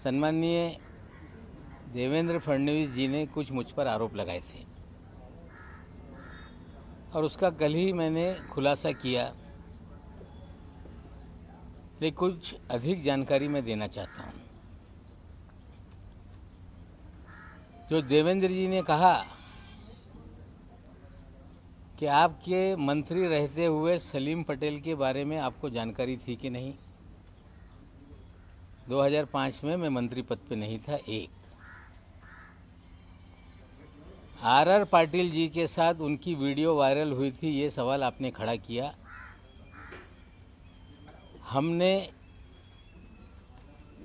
सम्माननीय देवेंद्र फडणवीस जी ने कुछ मुझ पर आरोप लगाए थे और उसका कल ही मैंने खुलासा किया, लेकिन कुछ अधिक जानकारी मैं देना चाहता हूं। जो देवेंद्र जी ने कहा कि आपके मंत्री रहते हुए सलीम पटेल के बारे में आपको जानकारी थी कि नहीं। 2005 में मैं मंत्री पद पे नहीं था। एक आर पाटिल जी के साथ उनकी वीडियो वायरल हुई थी, ये सवाल आपने खड़ा किया। हमने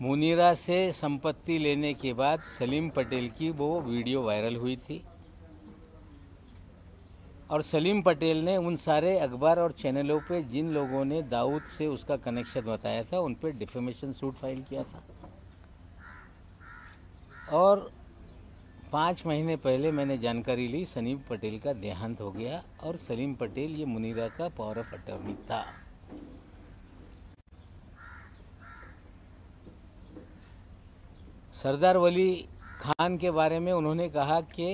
मुनीरा से संपत्ति लेने के बाद सलीम पटेल की वो वीडियो वायरल हुई थी और सलीम पटेल ने उन सारे अखबार और चैनलों पे जिन लोगों ने दाऊद से उसका कनेक्शन बताया था उन पे डिफेमेशन सूट फाइल किया था। और 5 महीने पहले मैंने जानकारी ली सलीम पटेल का देहांत हो गया और सलीम पटेल ये मुनीरा का पावर ऑफ अटॉर्नी था। सरदार वली खान के बारे में उन्होंने कहा कि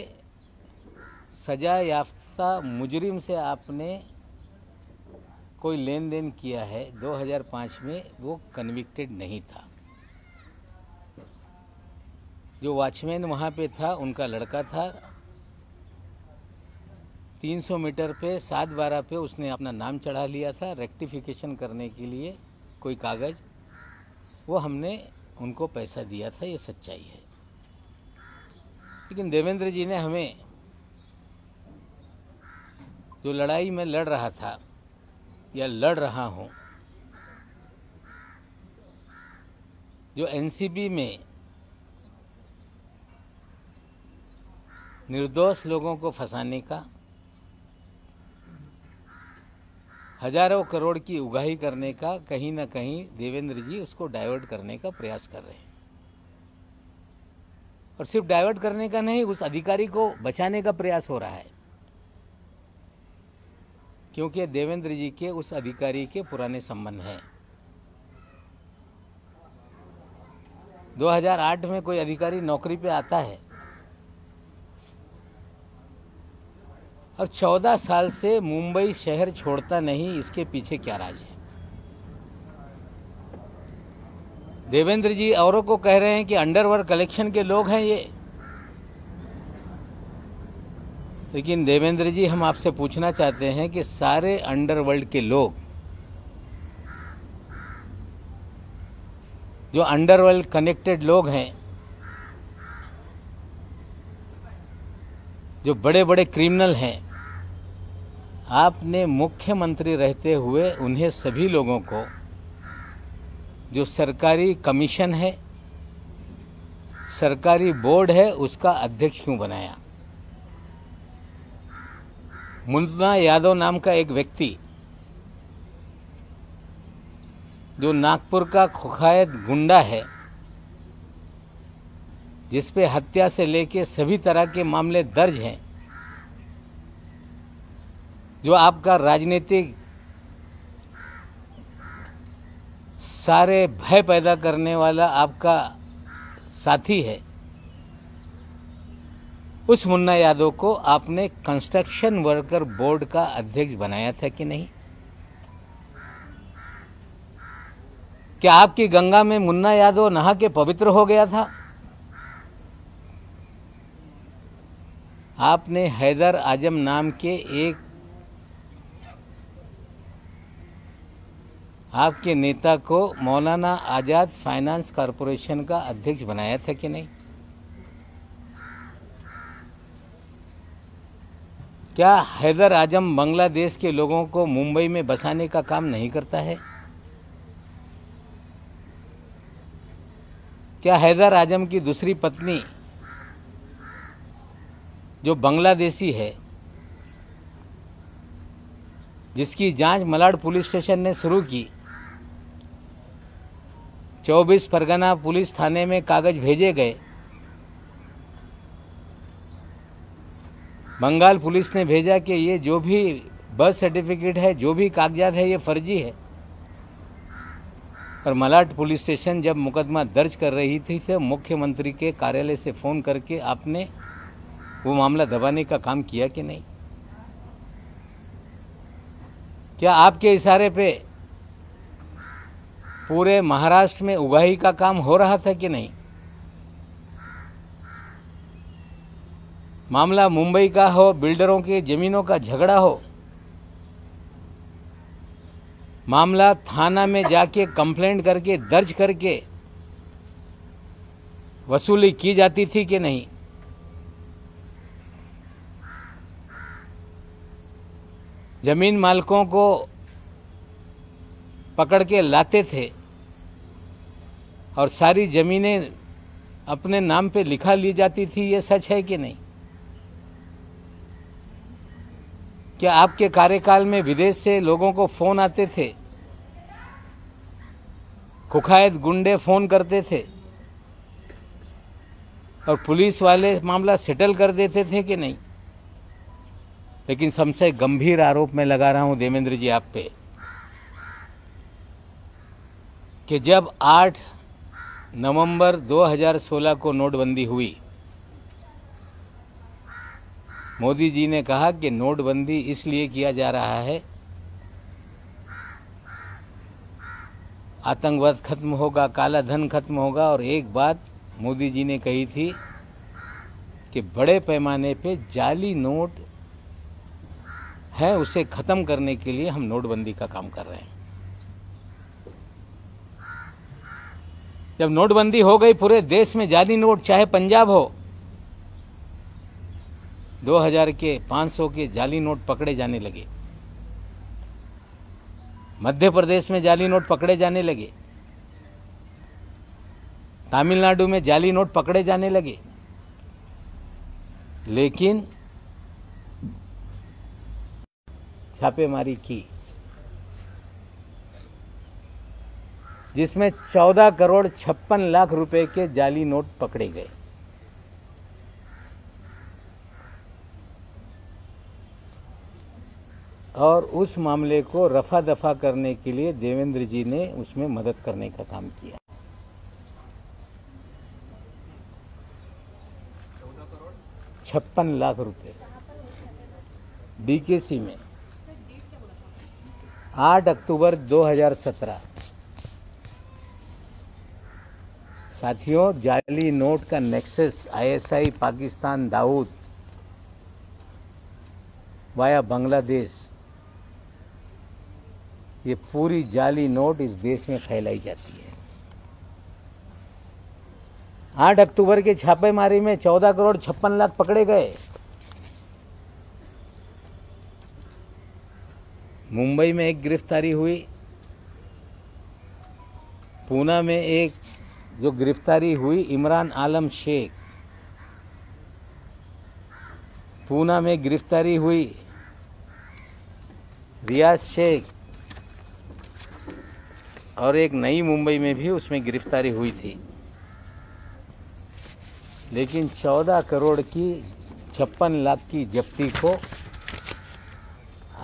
सजा याफ्ता मुजरिम से आपने कोई लेन देन किया है। 2005 में वो कन्विक्टेड नहीं था। जो वॉचमैन वहाँ पे था उनका लड़का था। 300 मीटर पे 7/12 पे उसने अपना नाम चढ़ा लिया था रेक्टिफिकेशन करने के लिए कोई कागज़, वो हमने उनको पैसा दिया था, ये सच्चाई है। लेकिन देवेंद्र जी ने हमें जो लड़ाई में लड़ रहा था या लड़ रहा हूं, जो एनसीबी में निर्दोष लोगों को फंसाने का, हजारों करोड़ की उगाही करने का, कहीं ना कहीं देवेंद्र जी उसको डाइवर्ट करने का प्रयास कर रहे हैं। और सिर्फ डाइवर्ट करने का नहीं, उस अधिकारी को बचाने का प्रयास हो रहा है, क्योंकि देवेंद्र जी के उस अधिकारी के पुराने संबंध हैं। 2008 में कोई अधिकारी नौकरी पे आता है और 14 साल से मुंबई शहर छोड़ता नहीं, इसके पीछे क्या राज है? देवेंद्र जी औरों को कह रहे हैं कि अंडरवर्ल्ड कलेक्शन के लोग हैं ये, लेकिन देवेंद्र जी हम आपसे पूछना चाहते हैं कि सारे अंडरवर्ल्ड के लोग, जो अंडरवर्ल्ड कनेक्टेड लोग हैं, जो बड़े बड़े क्रिमिनल हैं, आपने मुख्यमंत्री रहते हुए उन्हें सभी लोगों को जो सरकारी कमीशन है, सरकारी बोर्ड है, उसका अध्यक्ष क्यों बनाया? मुन्ना यादव नाम का एक व्यक्ति जो नागपुर का कुख्यात गुंडा है, जिस पे हत्या से लेके सभी तरह के मामले दर्ज हैं, जो आपका राजनीतिक सारे भय पैदा करने वाला आपका साथी है, उस मुन्ना यादव को आपने कंस्ट्रक्शन वर्कर बोर्ड का अध्यक्ष बनाया था कि नहीं? क्या आपकी गंगा में मुन्ना यादव नहा के पवित्र हो गया था? आपने हैदर आजम नाम के एक आपके नेता को मौलाना आजाद फाइनेंस कॉरपोरेशन का अध्यक्ष बनाया था कि नहीं? क्या हैदर आजम बांग्लादेश के लोगों को मुंबई में बसाने का काम नहीं करता है? क्या हैदर आजम की दूसरी पत्नी जो बांग्लादेशी है, जिसकी जांच मलाड पुलिस स्टेशन ने शुरू की, 24 परगना पुलिस थाने में कागज भेजे गए, बंगाल पुलिस ने भेजा कि ये जो भी बर्थ सर्टिफिकेट है, जो भी कागजात है, ये फर्जी है। और मलाड पुलिस स्टेशन जब मुकदमा दर्ज कर रही थी तो मुख्यमंत्री के कार्यालय से फ़ोन करके आपने वो मामला दबाने का काम किया कि नहीं? क्या आपके इशारे पे पूरे महाराष्ट्र में उगाही का काम हो रहा था कि नहीं? मामला मुंबई का हो, बिल्डरों के ज़मीनों का झगड़ा हो, मामला थाना में जाके कंप्लेंट करके दर्ज करके वसूली की जाती थी कि नहीं? जमीन मालिकों को पकड़ के लाते थे और सारी ज़मीनें अपने नाम पे लिखा ली जाती थी, ये सच है कि नहीं? क्या आपके कार्यकाल में विदेश से लोगों को फ़ोन आते थे, कुख्यात गुंडे फ़ोन करते थे और पुलिस वाले मामला सेटल कर देते थे कि नहीं? लेकिन सबसे गंभीर आरोप मैं लगा रहा हूं देवेंद्र जी आप पे कि जब 8 नवंबर 2016 को नोटबंदी हुई, मोदी जी ने कहा कि नोटबंदी इसलिए किया जा रहा है, आतंकवाद खत्म होगा, काला धन खत्म होगा। और एक बात मोदी जी ने कही थी कि बड़े पैमाने पे जाली नोट है, उसे खत्म करने के लिए हम नोटबंदी का काम कर रहे हैं। जब नोटबंदी हो गई, पूरे देश में जाली नोट, चाहे पंजाब हो, 2000 के 500 के जाली नोट पकड़े जाने लगे। मध्य प्रदेश में जाली नोट पकड़े जाने लगे, तमिलनाडु में जाली नोट पकड़े जाने लगे। लेकिन छापेमारी की जिसमें 14 करोड़ 56 लाख रुपए के जाली नोट पकड़े गए। और उस मामले को रफा दफा करने के लिए देवेंद्र जी ने उसमें मदद करने का काम किया। 56 लाख रुपए डीकेसी में 8 अक्टूबर 2017। साथियों, जाली नोट का nexus ISI Pakistan Dawood via Bangladesh, ये पूरी जाली नोट इस देश में फैलाई जाती है। 8 अक्टूबर के छापेमारी में 14 करोड़ 56 लाख पकड़े गए। मुंबई में एक गिरफ्तारी हुई, पूना में एक जो गिरफ्तारी हुई इमरान आलम शेख, पूना में गिरफ्तारी हुई रियाज शेख, और एक नई मुंबई में भी उसमें गिरफ्तारी हुई थी। लेकिन 14 करोड़ की 56 लाख की जब्ती को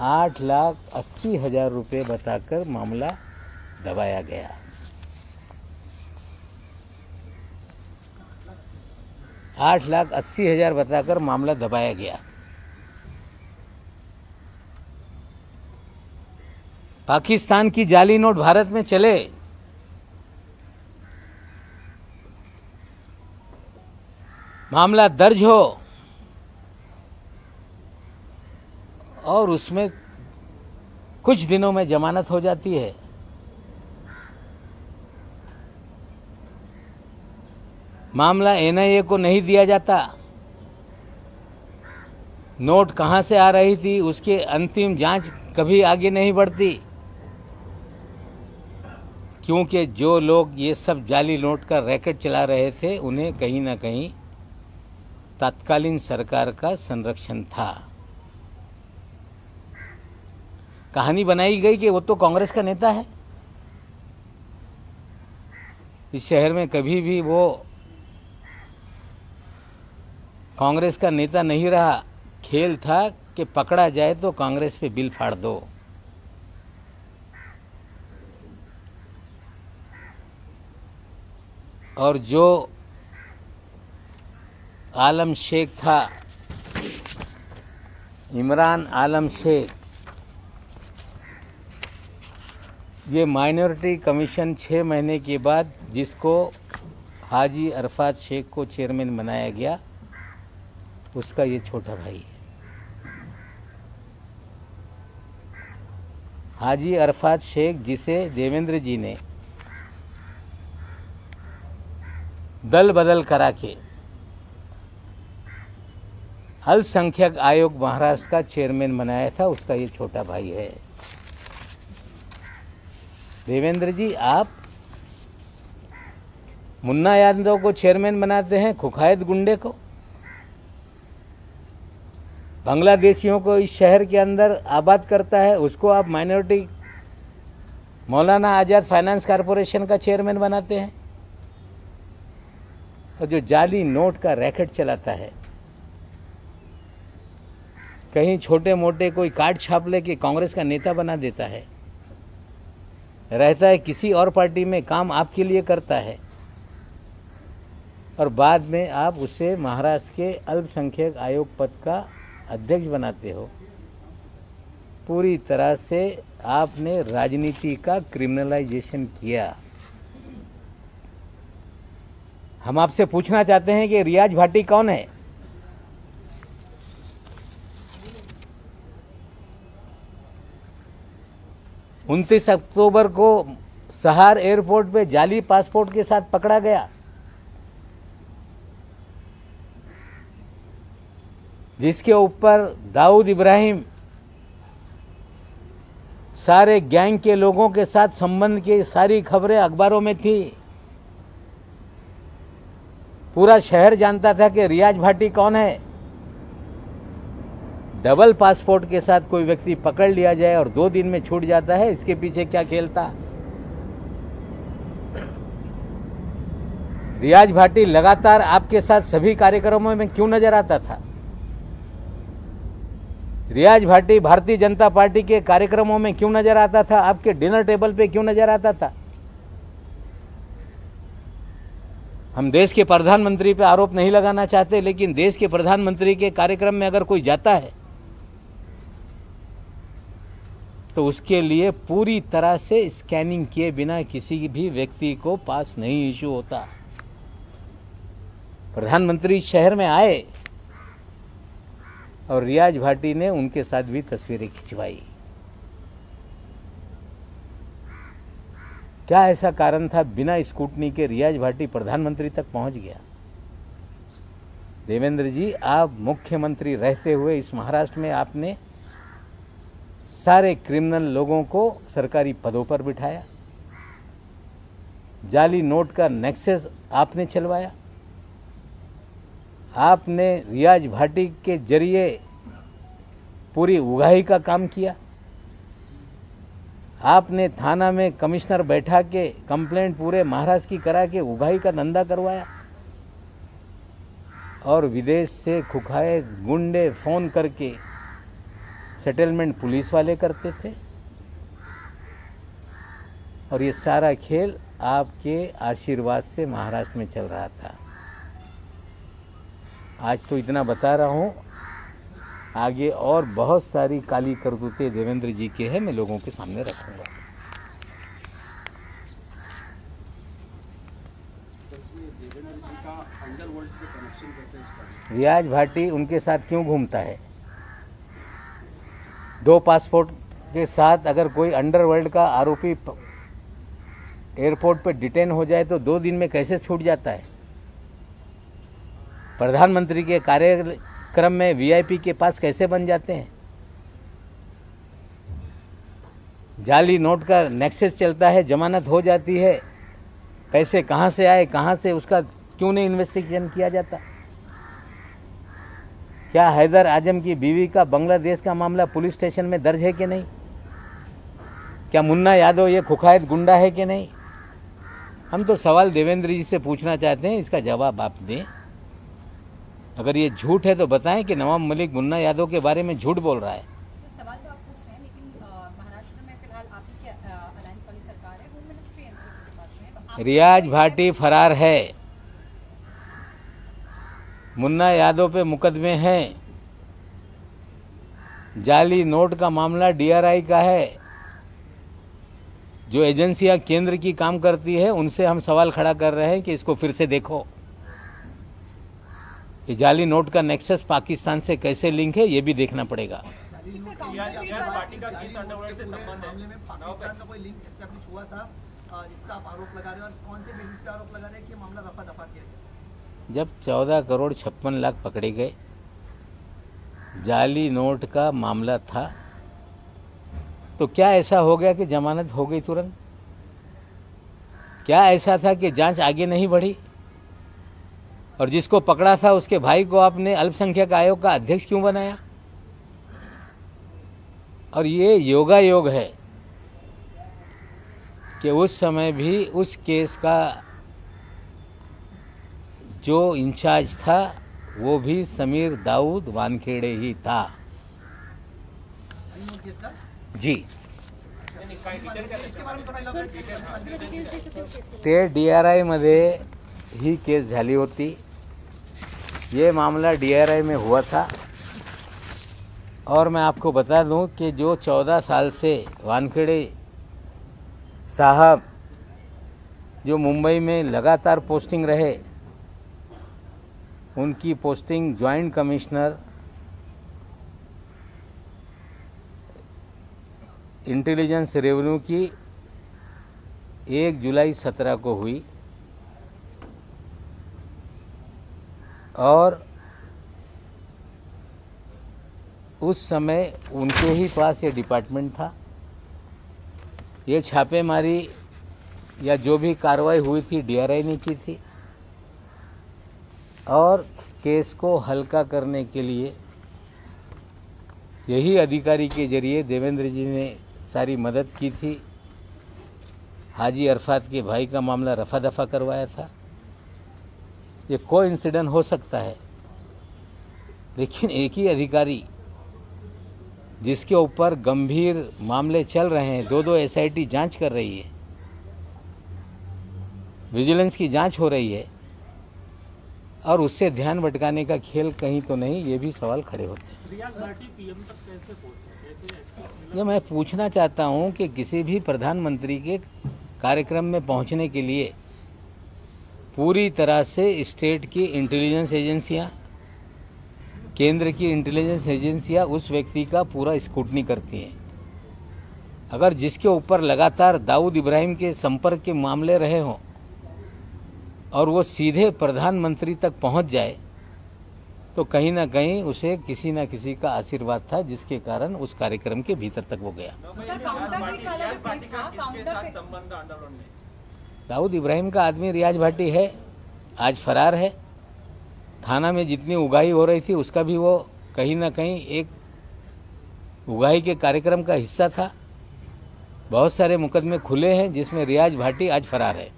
8,80,000 रुपये बताकर मामला दबाया गया। 8,80,000 बताकर मामला दबाया गया। पाकिस्तान की जाली नोट भारत में चले, मामला दर्ज हो और उसमें कुछ दिनों में जमानत हो जाती है। मामला एनआईए को नहीं दिया जाता। नोट कहां से आ रही थी उसके अंतिम जांच कभी आगे नहीं बढ़ती, क्योंकि जो लोग ये सब जाली नोट का रैकेट चला रहे थे उन्हें कहीं ना कहीं तत्कालीन सरकार का संरक्षण था। कहानी बनाई गई कि वो तो कांग्रेस का नेता है। इस शहर में कभी भी वो कांग्रेस का नेता नहीं रहा। खेल था कि पकड़ा जाए तो कांग्रेस पे बिल फाड़ दो। और जो आलम शेख था, इमरान आलम शेख, ये माइनॉरिटी कमीशन 6 महीने के बाद जिसको हाजी अरफात शेख को चेयरमैन बनाया गया, उसका ये छोटा भाई है। हाजी अरफात शेख जिसे देवेंद्र जी ने दल बदल करा के अल्पसंख्यक आयोग महाराष्ट्र का चेयरमैन बनाया था, उसका ये छोटा भाई है। देवेंद्र जी, आप मुन्ना यादव को चेयरमैन बनाते हैं, कुख्यात गुंडे को, बांग्लादेशियों को इस शहर के अंदर आबाद करता है, उसको आप माइनॉरिटी मौलाना आज़ाद फाइनेंस कॉरपोरेशन का चेयरमैन बनाते हैं। और जो जाली नोट का रैकेट चलाता है, कहीं छोटे मोटे कोई कार्ड छाप लेके कांग्रेस का नेता बना देता है, रहता है किसी और पार्टी में, काम आपके लिए करता है, और बाद में आप उसे महाराष्ट्र के अल्पसंख्यक आयोग पद का अध्यक्ष बनाते हो। पूरी तरह से आपने राजनीति का क्रिमिनलाइजेशन किया। हम आपसे पूछना चाहते हैं कि रियाज भाटी कौन है? उनतीस अक्टूबर को सहार एयरपोर्ट पे जाली पासपोर्ट के साथ पकड़ा गया, जिसके ऊपर दाऊद इब्राहिम सारे गैंग के लोगों के साथ संबंध की सारी खबरें अखबारों में थी। पूरा शहर जानता था कि रियाज भाटी कौन है। डबल पासपोर्ट के साथ कोई व्यक्ति पकड़ लिया जाए और 2 दिन में छूट जाता है, इसके पीछे क्या खेल था? रियाज भाटी लगातार आपके साथ सभी कार्यक्रमों में क्यों नजर आता था? रियाज भाटी भारतीय जनता पार्टी के कार्यक्रमों में क्यों नजर आता था? आपके डिनर टेबल पे क्यों नजर आता था? हम देश के प्रधानमंत्री पे आरोप नहीं लगाना चाहते, लेकिन देश के प्रधानमंत्री के कार्यक्रम में अगर कोई जाता है तो उसके लिए पूरी तरह से स्कैनिंग किए बिना किसी भी व्यक्ति को पास नहीं इशू होता। प्रधानमंत्री शहर में आए और रियाज भाटी ने उनके साथ भी तस्वीरें खिंचवाई। क्या ऐसा कारण था बिना स्कूटनी के रियाज भाटी प्रधानमंत्री तक पहुंच गया? देवेंद्र जी, आप मुख्यमंत्री रहते हुए इस महाराष्ट्र में आपने सारे क्रिमिनल लोगों को सरकारी पदों पर बिठाया, जाली नोट का नेक्सस आपने चलवाया, आपने रियाज भाटी के जरिए पूरी उगाही का काम किया, आपने थाना में कमिश्नर बैठा के कंप्लेंट पूरे महाराष्ट्र की करा के उगाही का धंधा करवाया, और विदेश से कुख्यात गुंडे फोन करके सेटलमेंट पुलिस वाले करते थे। और ये सारा खेल आपके आशीर्वाद से महाराष्ट्र में चल रहा था। आज तो इतना बता रहा हूँ, आगे और बहुत सारी काली करतूतें देवेंद्र जी के हैं, मैं लोगों के सामने रखूंगा। रियाज भाटी उनके साथ क्यों घूमता है? 2 पासपोर्ट के साथ अगर कोई अंडरवर्ल्ड का आरोपी एयरपोर्ट पे डिटेन हो जाए तो 2 दिन में कैसे छूट जाता है? प्रधानमंत्री के कार्यक्रम में वीआईपी के पास कैसे बन जाते हैं? जाली नोट का नेक्सस चलता है, जमानत हो जाती है, पैसे कहां से आए, कहां से, उसका क्यों नहीं इन्वेस्टिगेशन किया जाता? क्या हैदर आजम की बीवी का बांग्लादेश का मामला पुलिस स्टेशन में दर्ज है कि नहीं? क्या मुन्ना यादव ये कुख्यात गुंडा है कि नहीं? हम तो सवाल देवेंद्र जी से पूछना चाहते हैं, इसका जवाब आप दें। अगर ये झूठ है तो बताएं कि नवाब मलिक मुन्ना यादव के बारे में झूठ बोल रहा है। सवाल तो आप पूछ रहे हैं, लेकिन महाराष्ट्र में फिलहाल आपकी अलायंस वाली सरकार है, होम मिनिस्ट्री एनसीपी के पास में, तो रियाज भाटी फरार है, मुन्ना यादव पे मुकदमे हैं, जाली नोट का मामला डीआरआई का है। जो एजेंसियां केंद्र की काम करती है उनसे हम सवाल खड़ा कर रहे हैं कि इसको फिर से देखो। ये जाली नोट का नेक्सस पाकिस्तान से कैसे लिंक है ये भी देखना पड़ेगा। पार्टी का केस अंडरवर्ल्ड से संबंध है मामले में पाकिस्तान का कोई लिंक एस्टैब्लिश हुआ था जिसका आप आरोप लगा रहे हैं, और कौन से बेसिस पे आरोप लगा रहे हैं कि मामला रफा दफा किया गया? जब 14 करोड़ 56 लाख पकड़े गए, जाली नोट का मामला था, तो क्या ऐसा हो गया कि जमानत हो गई तुरंत? क्या ऐसा था कि जांच आगे नहीं बढ़ी? और जिसको पकड़ा था उसके भाई को आपने अल्पसंख्यक आयोग का अध्यक्ष क्यों बनाया? और ये योगायोग है कि उस समय भी उस केस का जो इंचार्ज था वो भी समीर दाऊद वानखेड़े ही था। जी, ते डीआरआई मध्ये ही केस झाली होती। ये मामला डीआरआई में हुआ था। और मैं आपको बता दूं कि जो 14 साल से वानखेड़े साहब जो मुंबई में लगातार पोस्टिंग रहे, उनकी posting joint commissioner intelligence revenue की 1 जुलाई 17 को हुई और उस समय उनके ही पास ये डिपार्टमेंट था। ये छापेमारी या जो भी कार्रवाई हुई थी डीआरआई ने की थी और केस को हल्का करने के लिए यही अधिकारी के जरिए देवेंद्र जी ने सारी मदद की थी। हाजी अरफात के भाई का मामला रफा दफा करवाया था। ये कोई इंसिडेंट हो सकता है, लेकिन एक ही अधिकारी जिसके ऊपर गंभीर मामले चल रहे हैं, 2-2 एसआईटी जांच कर रही है, विजिलेंस की जांच हो रही है, और उससे ध्यान भटकाने का खेल कहीं तो नहीं, ये भी सवाल खड़े होते हैं। ये मैं पूछना चाहता हूं कि किसी भी प्रधानमंत्री के कार्यक्रम में पहुंचने के लिए पूरी तरह से स्टेट की इंटेलिजेंस एजेंसियां, केंद्र की इंटेलिजेंस एजेंसियां उस व्यक्ति का पूरा स्क्रूटनी करती हैं। अगर जिसके ऊपर लगातार दाऊद इब्राहिम के संपर्क के मामले रहे हों और वो सीधे प्रधानमंत्री तक पहुंच जाए, तो कहीं ना कहीं उसे किसी न किसी का आशीर्वाद था, जिसके कारण उस कार्यक्रम के भीतर तक वो गया। दाऊद इब्राहिम का आदमी रियाज भाटी है, आज फरार है। थाना में जितनी उगाही हो रही थी उसका भी वो कहीं ना कहीं एक उगाही के कार्यक्रम का हिस्सा था। बहुत सारे मुकदमे खुले हैं जिसमें रियाज भाटी आज फरार है।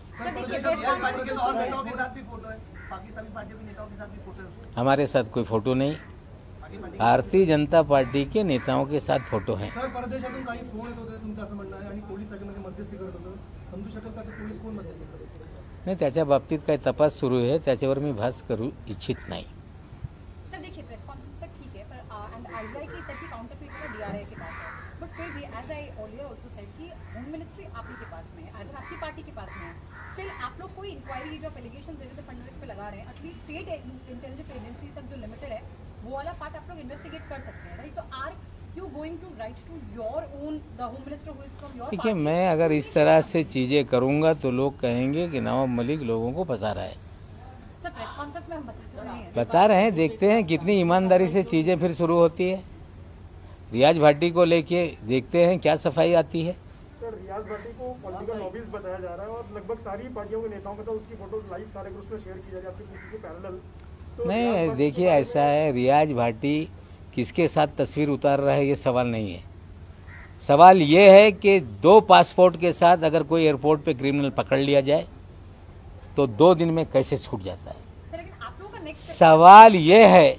हमारे साथ कोई फोटो नहीं, भारतीय जनता पार्टी के नेताओं के साथ फोटो हैं। नाही, त्याच्या बाबतीत काही तपास सुरू आहे, त्याच्यावर मी भाष्य करू इच्छित नाही। सर देखिए, प्रेस कॉन्फ्रेंस तक ठीक है, पर एंड आईआई की सेट की काउंटरफीट का डीआरआई के पास है, बट फिर भी as I already also said कि होम मिनिस्ट्री आप ही के पास में है, एज आपकी पार्टी के पास में है। स्टिल आप लोग कोई इंक्वायरी जो एलिगेशन देवेंद्र फडणवीस पे लगा रहे हैं, एटलीस्ट स्टेट इंटेलिजेंस एजेंसी तक जो लिमिटेड है वो वाला पार्ट आप लोग इन्वेस्टिगेट कर सकते हैं, राइट? तो are you going to write to your own the home minister who is from your? देखिए, मैं अगर इस तरह से चीजें करूंगा तो लोग कहेंगे कि नवाब मलिक लोगों को फंसा रहा है। सर प्रेस कॉन्फ्रेंस में हम बता रहे हैं, देखते हैं कितनी ईमानदारी से चीजें फिर शुरू होती है। रियाज भाटी को लेके देखते हैं क्या सफाई आती है। सर, रियाज भाटी को पॉलिटिकल लॉबीज बताया जा रहा है और लगभग सारी पार्टियों के नेताओं के साथ उसकी फोटो लाइव सारे ग्रुप्स में शेयर की जा रही है, आपके किसी के पैरेलल। तो नहीं, देखिए ऐसा है, रियाज भाटी किसके साथ तस्वीर उतार रहा है ये सवाल नहीं है। सवाल ये है कि 2 पासपोर्ट के साथ अगर कोई एयरपोर्ट पे क्रिमिनल पकड़ लिया जाए तो 2 दिन में कैसे छूट जाता है। सवाल ये है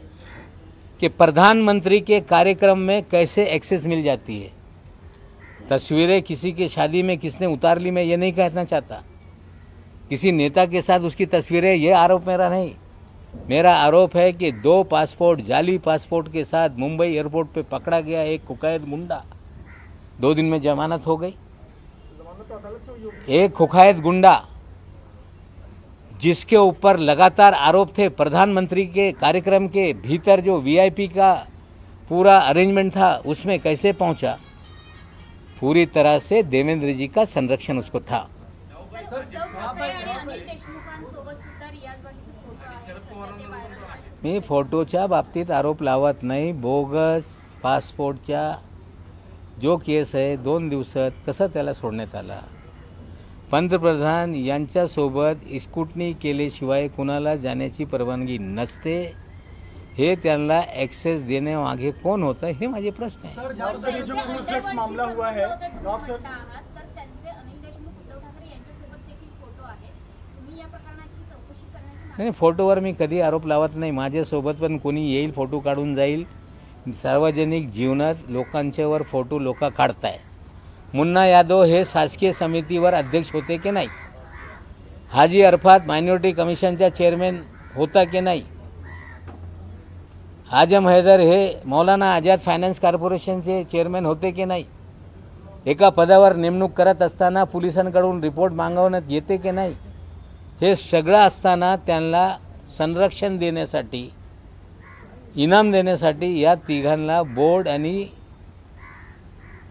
कि प्रधानमंत्री के कार्यक्रम में कैसे एक्सेस मिल जाती है। तस्वीरें किसी के शादी में किसने उतार ली मैं ये नहीं कहना चाहता, किसी नेता के साथ उसकी तस्वीरें, ये आरोप मेरा नहीं। मेरा आरोप है कि 2 पासपोर्ट, जाली पासपोर्ट के साथ मुंबई एयरपोर्ट पे पकड़ा गया एक कुख्यात गुंडा, 2 दिन में जमानत हो गई। जमानत तो अदालत से हुई होगी। एक कुख्यात गुंडा जिसके ऊपर लगातार आरोप थे, प्रधानमंत्री के कार्यक्रम के भीतर जो वीआईपी का पूरा अरेंजमेंट था उसमें कैसे पहुंचा? पूरी तरह से देवेंद्र जी का संरक्षण उसको था। मी फोटोच्या बाबतीत आरोप लावत नाही। बोगस पासपोर्टच्या जो केस आहे 2 दिवसात कसं त्याला सोडण्यात आला? पंतप्रधान यांच्यासोबत स्कूटनी केल्याशिवाय कुणाला जाण्याची परवानगी नसते। हे त्यांना ॲक्सेस देण्यामागे कोण होतं, हे माझे प्रश्न आहे। सर, जहाँ पर ये जो क्रूज ड्रग्स मामला हुआ है, राव सर, नाही, फोटोवर मी कधी आरोप लावत नाही। माझ्यासोबत पण कोणी येईल, फोटो काढून जाईल। सार्वजनिक जीवनात लोकांच्यावर फोटो लोक काढताय। मुन्ना यादव हे शासकीय समितीवर अध्यक्ष होते की नाही? हाजी अरफात मायनॉरिटी कमिशनचा चेअरमॅन होता की नाही? आजम हैदर हे मौलाना आझाद फायनान्स कॉर्पोरेशनचे चेअरमॅन होते की नाही? एका पदावर नेमणूक करत असताना पोलिसांकडून रिपोर्ट मागवण्यात येते की नाही? हे सगळं असताना त्यांना संरक्षण देण्यासाठी, इनाम देण्यासाठी या तिघांना बोर्ड आणि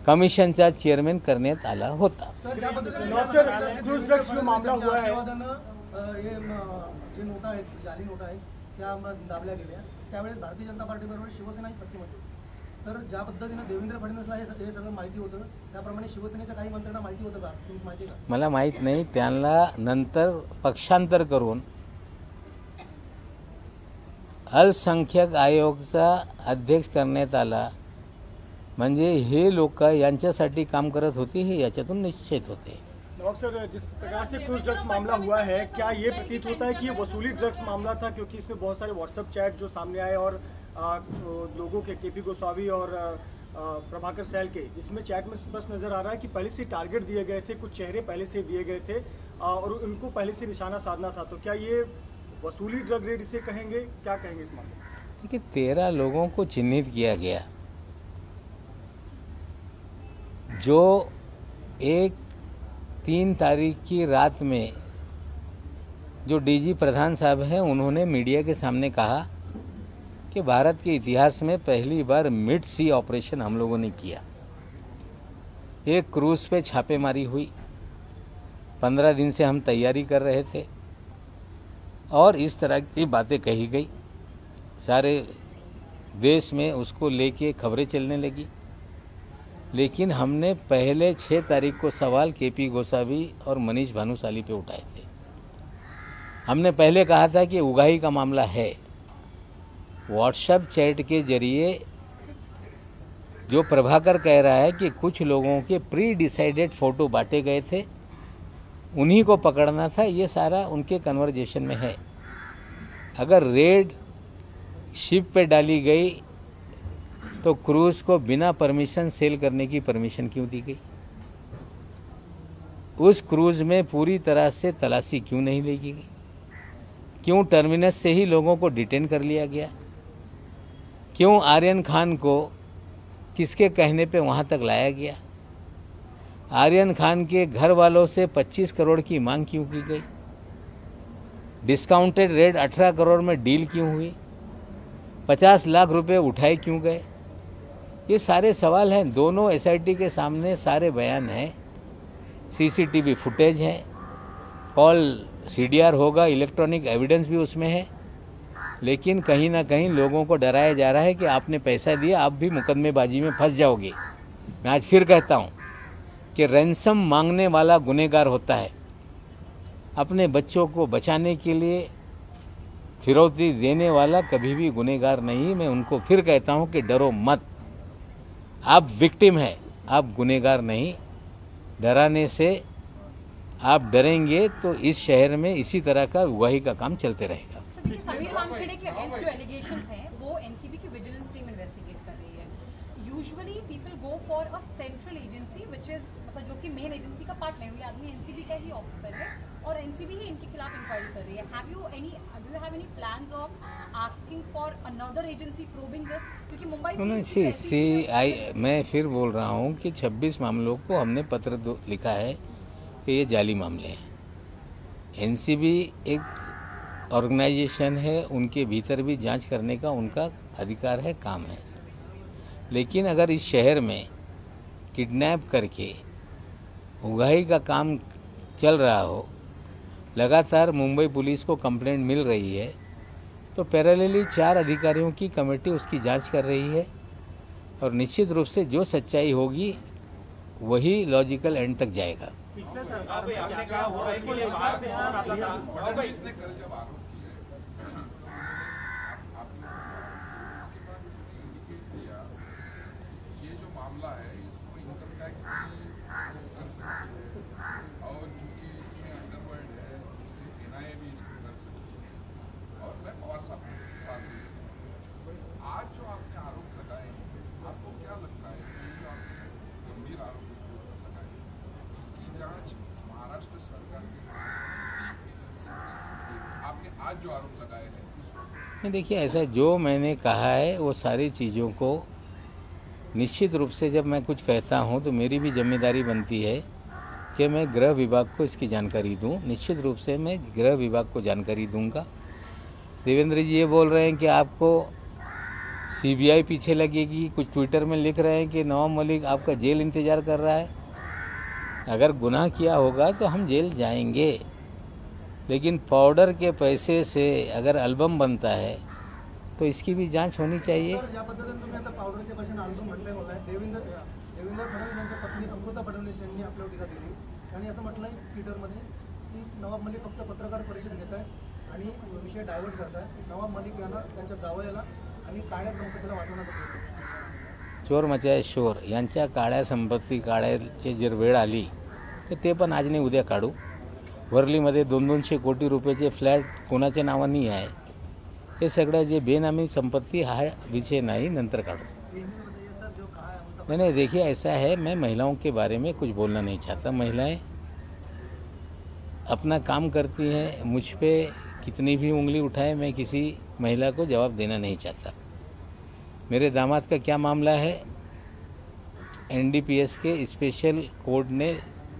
कमिशनचा चेअरमॅन करण्यात आला होता। सर, क्रूज ड्रग्स जो मामला हुआ है, हे जे नोटा आहेत, जाली नोटा आहेत, त्या दाबल्या गेल्या त्यावेळेस भारतीय जनता पार्टीबरोबर शिवसेनाही सत्तेमध्ये। तर ज्या पद्धतीनं देवेंद्र फडणवीसला हे सगळं माहिती होतं, त्याप्रमाणे शिवसेनेच्या काही मंत्र्यांना माहिती होतं का? तुम्ही माहिती का? मला माहीत नाही। त्यांना नंतर पक्षांतर करून अल्पसंख्याक आयोगाचा अध्यक्ष करण्यात आला। म्हणजे हे लोक यांच्यासाठी काम करत होते, हे याच्यातून निश्चित होते। नवाब सर, जिस प्रकार से क्रूज ड्रग्स मामला हुआ है, क्या ये प्रतीत होता है कि ये वसूली ड्रग्स मामला था? क्योंकि इसमें बहुत सारे व्हाट्सएप चैट जो सामने आए और लोगों के केपी गोस्वामी और प्रभाकर सैल के, इसमें चैट में स्पष्ट नजर आ रहा है कि पहले से टारगेट दिए गए थे, कुछ चेहरे पहले से दिए गए थे और उनको पहले से निशाना साधना था। तो क्या ये वसूली ड्रग रेड इसे कहेंगे? क्या कहेंगे इस मामले में? देखिए, 13 लोगों को चिन्हित किया गया। जो 3 तारीख की रात में जो डीजी प्रधान साहब हैं, उन्होंने मीडिया के सामने कहा कि भारत के इतिहास में पहली बार मिड सी ऑपरेशन हम लोगों ने किया। एक क्रूज पे छापेमारी हुई, 15 दिन से हम तैयारी कर रहे थे और इस तरह की बातें कही गई। सारे देश में उसको लेके खबरें चलने लगी। लेकिन हमने पहले 6 तारीख को सवाल केपी गोस्वामी और मनीष भानुशाली पे उठाए थे। हमने पहले कहा था कि उगाही का मामला है। व्हाट्सएप चैट के जरिए जो प्रभाकर कह रहा है कि कुछ लोगों के प्री डिसाइडेड फ़ोटो बांटे गए थे, उन्हीं को पकड़ना था, ये सारा उनके कन्वर्जेशन में है। अगर रेड शिप पे डाली गई तो क्रूज को बिना परमिशन सेल करने की परमिशन क्यों दी गई? उस क्रूज में पूरी तरह से तलाशी क्यों नहीं ली गई? क्यों टर्मिनस से ही लोगों को डिटेन कर लिया गया? क्यों आर्यन खान को किसके कहने पे वहाँ तक लाया गया? आर्यन खान के घर वालों से 25 करोड़ की मांग क्यों की गई? डिस्काउंटेड रेट 18 करोड़ में डील क्यों हुई? 50 लाख रुपए उठाए क्यों गए? ये सारे सवाल हैं। दोनों एसआईटी के सामने सारे बयान हैं, सीसीटीवी फुटेज है, कॉल सीडीआर होगा, इलेक्ट्रॉनिक एविडेंस भी उसमें है। लेकिन कहीं ना कहीं लोगों को डराया जा रहा है कि आपने पैसा दिया, आप भी मुकदमेबाजी में फंस जाओगे। मैं आज फिर कहता हूँ कि रैंसम मांगने वाला गुनहगार होता है। अपने बच्चों को बचाने के लिए फिरौती देने वाला कभी भी गुनहगार नहीं। मैं उनको फिर कहता हूँ कि डरो मत, आप विक्टिम हैं, आप गुनहगार नहीं। डराने से आप डरेंगे तो इस शहर में इसी तरह का उगाही का काम चलते रहेगा। समीर वानखेड़े के अगेंस्ट जो एलिगेशंस हैं वो एनसीबी की विजिलेंस टीम इन्वेस्टिगेट कर रही है। Usually people go for a central agency which is मतलब जो कि मेन एजेंसी का पार्ट नहीं हुई, आदमी एनसीबी का ही ऑफिसर है और एनसीबी ही इनके खिलाफ इंक्वायरी कर रही है. Do you have any plans of asking for another agency probing this? क्योंकि मुंबई मैं फिर बोल रहा हूँ कि 26 मामलों को हमने पत्र लिखा है कि ये जाली मामले हैं. एनसीबी एक ऑर्गेनाइजेशन है, उनके भीतर भी जांच करने का उनका अधिकार है, काम है. लेकिन अगर इस शहर में किडनैप करके उगाही का काम चल रहा हो, लगातार मुंबई पुलिस को कंप्लेंट मिल रही है, तो पैरेलली 4 अधिकारियों की कमेटी उसकी जांच कर रही है और निश्चित रूप से जो सच्चाई होगी वही लॉजिकल एंड तक जाएगा. पिछले सरकार में आपने कहा हुआ है कि ये बाहर से फोन आता था. इसने कल जब आरोप किए आपने इंडिकेट किया ये जो मामला है इसको इनकम टैक्स कर सकती है और चूंकि इसमें अंडरवर्ल्ड है एनआईए भी इसको कर सकती है और मैं पवार साहब से बात हुई. आज जो आपने आरोप लगाए आपको क्या लगता है कि जो आपने गंभीर आरोप लगाए इसकी जांच महाराष्ट्र सरकार की आपने आज जो आरोप लगाए हैं नहीं, देखिए ऐसा जो मैंने कहा है वो सारी चीज़ों को निश्चित रूप से जब मैं कुछ कहता हूँ तो मेरी भी जिम्मेदारी बनती है कि मैं गृह विभाग को इसकी जानकारी दूं. निश्चित रूप से मैं गृह विभाग को जानकारी दूंगा. देवेंद्र जी ये बोल रहे हैं कि आपको सीबीआई पीछे लगेगी, कुछ ट्विटर में लिख रहे हैं कि नवाब मलिक आपका जेल इंतज़ार कर रहा है. अगर गुनाह किया होगा तो हम जेल जाएंगे, लेकिन पाउडर के पैसे से अगर एल्बम बनता है तो इसकी भी जांच होनी चाहिए. सर, ज्या पद्धतीने तुम्ही आता पावडरच्या पैशाने अल्बम म्हटलंय बोललाय, देवेंद्र फडणवीस यांच्या पत्नी अमृता फडणवीस यांनी आपल्यावर टीका केली. त्यांनी असं म्हटलंय ट्विटरमध्ये की नवाब मलिक फक्त पत्रकार परिषद घेत आहे आणि विषय डायव्हर्ट करताय. नवाब मलिक यांना त्यांच्या जावयाला आणि काळ्या संपत्तीला वाचवण्यात येतं. चोर मचाय शोर यांच्या काळ्या संपत्ती काढायची जर वेळ आली तर ते पण आज नाही उद्या काढू. वर्लीमध्ये 200-200 कोटी रुपयाचे फ्लॅट कोणाच्या नावाने आहे, हे सगळं जे बेनामी संपत्ती हा विषय नहीं, नंतर काढू. नहीं, देखिए ऐसा है, मैं महिलाओं के बारे में कुछ बोलना नहीं चाहता. महिलाएं अपना काम करती हैं, मुझ पे कितनी भी उंगली उठाए मैं किसी महिला को जवाब देना नहीं चाहता. मेरे दामाद का क्या मामला है, एनडीपीएस के स्पेशल कोर्ट ने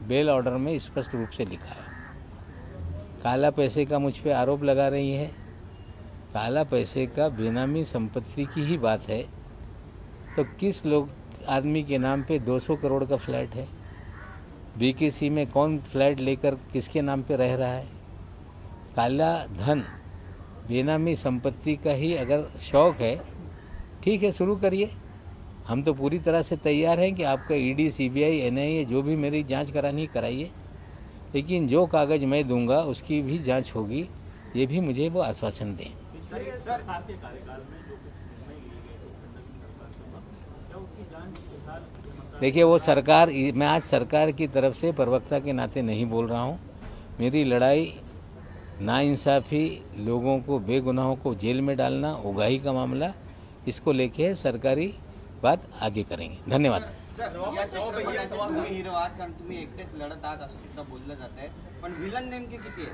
बेल ऑर्डर में स्पष्ट रूप से लिखा है. काला पैसे का मुझ पे आरोप लगा रही है. काला पैसे का बेनामी संपत्ति की ही बात है तो किस लोग आदमी के नाम पे 200 करोड़ का फ्लैट है, बीकेसी में कौन फ्लैट लेकर किसके नाम पे रह रहा है. काला धन बेनामी संपत्ति का ही अगर शौक है, ठीक है, शुरू करिए. हम तो पूरी तरह से तैयार हैं कि आपका ईडी, सीबीआई, एनआईए जो भी मेरी जांच करानी कराइए, लेकिन जो कागज़ मैं दूंगा उसकी भी जांच होगी, ये भी मुझे वो आश्वासन दें. देखिए वो सरकार, मैं आज सरकार की तरफ से प्रवक्ता के नाते नहीं बोल रहा हूँ. मेरी लड़ाई नाइंसाफ़ी, लोगों को, बेगुनाहों को जेल में डालना, उगाही का मामला, इसको लेके सरकारी बात आगे करेंगे. धन्यवाद. तुम्ही हिरो आहात कारण तुम्ही एकटेच लढत आहात असं सुद्धा बोललं जात आहे, पण विलन नेमके किती आहे?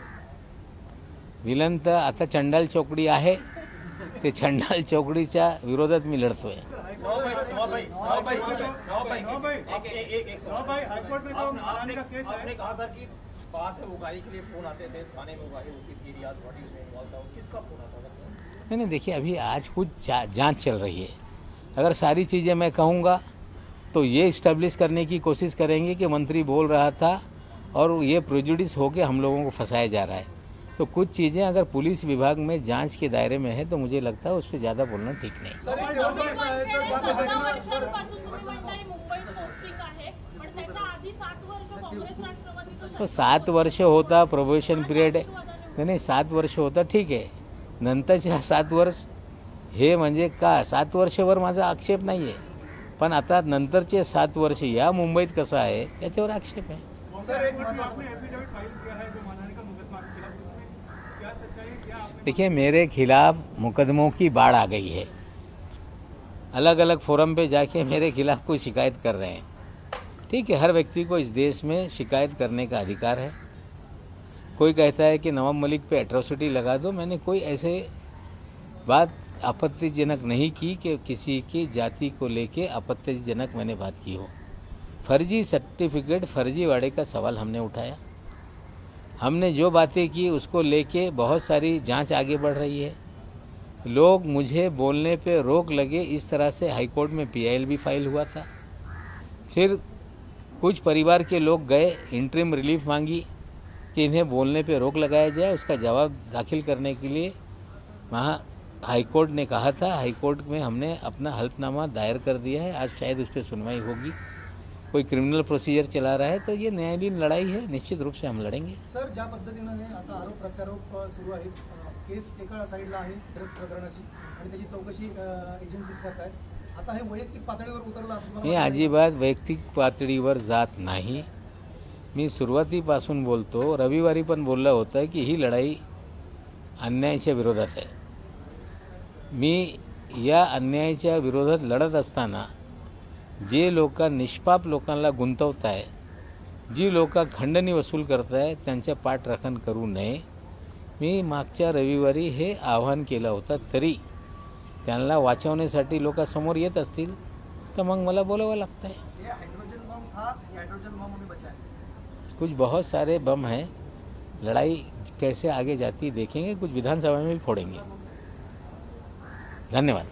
विलन तर आता चंडाल चौकडी आहे, ते चंडाल चौकडीच्या विरोधात मी लढतोय. आपने कहा सर कि पास में उगाही के लिए फोन आते थे, थाने में उगाही होती थी, रियाज भाटी उसमें इन्वॉल्व था, किसका फोन आता था? नहीं, देखिए अभी आज कुछ जांच चल रही है. अगर सारी चीज़ें मैं कहूँगा तो ये इस्टेब्लिश करने की कोशिश करेंगे कि मंत्री बोल रहा था और ये प्रेजुडिस होके हम लोगों को फंसाया जा रहा है. तो कुछ चीज़ें अगर पुलिस विभाग में जांच के दायरे में है तो मुझे लगता है उस पर ज़्यादा बोलना ठीक नहीं. सर, एक शेवटचा प्रश्न आहे सर, ज्या पद्धतीनं तो 7 वर्ष होता प्रोबेशन पिरियड आहे. नाही 7 वर्ष होता ठीक आहे, नंतरचे 7 वर्ष हे म्हणजे का 7 वर्षावर माझा आक्षेप नाही आहे, पण आता नंतरचे 7 वर्ष या मुंबईत कसं आहे याच्यावर आक्षेप आहे. देखिए मेरे खिलाफ मुकदमों की बाढ़ आ गई है. अलग अलग फोरम पे जाके मेरे खिलाफ कोई शिकायत कर रहे हैं. ठीक है, हर व्यक्ति को इस देश में शिकायत करने का अधिकार है. कोई कहता है कि नवाब मलिक पे एट्रोसिटी लगा दो। मैंने कोई ऐसे बात आपत्तिजनक नहीं की कि किसी की जाति को लेके आपत्तिजनक मैंने बात की हो। फर्जी सर्टिफिकेट, फर्जीवाड़े का सवाल हमने उठाया। हमने जो बातें की उसको लेके बहुत सारी जांच आगे बढ़ रही है। लोग मुझे बोलने पे रोक लगे, इस तरह से हाईकोर्ट में PIL भी फाइल हुआ था। फिर कुछ परिवार के लोग गए, इंटरिम रिलीफ मांगी कि इन्हें बोलने पे रोक लगाया जाए। उसका जवाब दाखिल करने के लिए वहाँ हाईकोर्ट ने कहा था। हाईकोर्ट में हमने अपना हल्फनामा दायर कर दिया है। आज शायद उस पर सुनवाई होगी। कोई क्रिमिनल प्रोसीजर चला रहा है तो ये न्यायालयीन लढाई है, निश्चित रूप से हम लढेंगे। सर, ज्या पद्धतीनं हे आता आरोप प्रत्यारोप सुरू आहेत, केस एका साईडला आहे ड्रग्ज प्रकरणाची आणि त्याची चौकशी एजन्सीज करत आहेत, आता हे वैयक्तिक पातळीवर उतरलं असं मी अजिबात वैयक्तिक पातळीवर जात नाही। मी सुरुवातीपासून बोलतो, रविवारी पण बोलला होता की ही लढाई अन्यायाच्या विरोधात आहे। मी या अन्यायाच्या विरोधात लढत असताना जे लोक निष्पाप लोकांना गुंतवत आहे, जी लोक खंडणी वसूल करत आहे, त्यांच्या पाठराखण करू नये। मी मागच्या रविवारी हे आवाहन केलं होतं, तरी त्यांना वाचवण्यासाठी लोक समोर येत असतील तर मग मला बोलावं लागतं है। ये हाइड्रोजन बम था, ये हाइड्रोजन बम हमें बचा है। कुछ बहुत सारे बम हैं, लड़ाई कैसे आगे जाती देखेंगे, कुछ विधानसभा में भी फोड़ेंगे। धन्यवाद।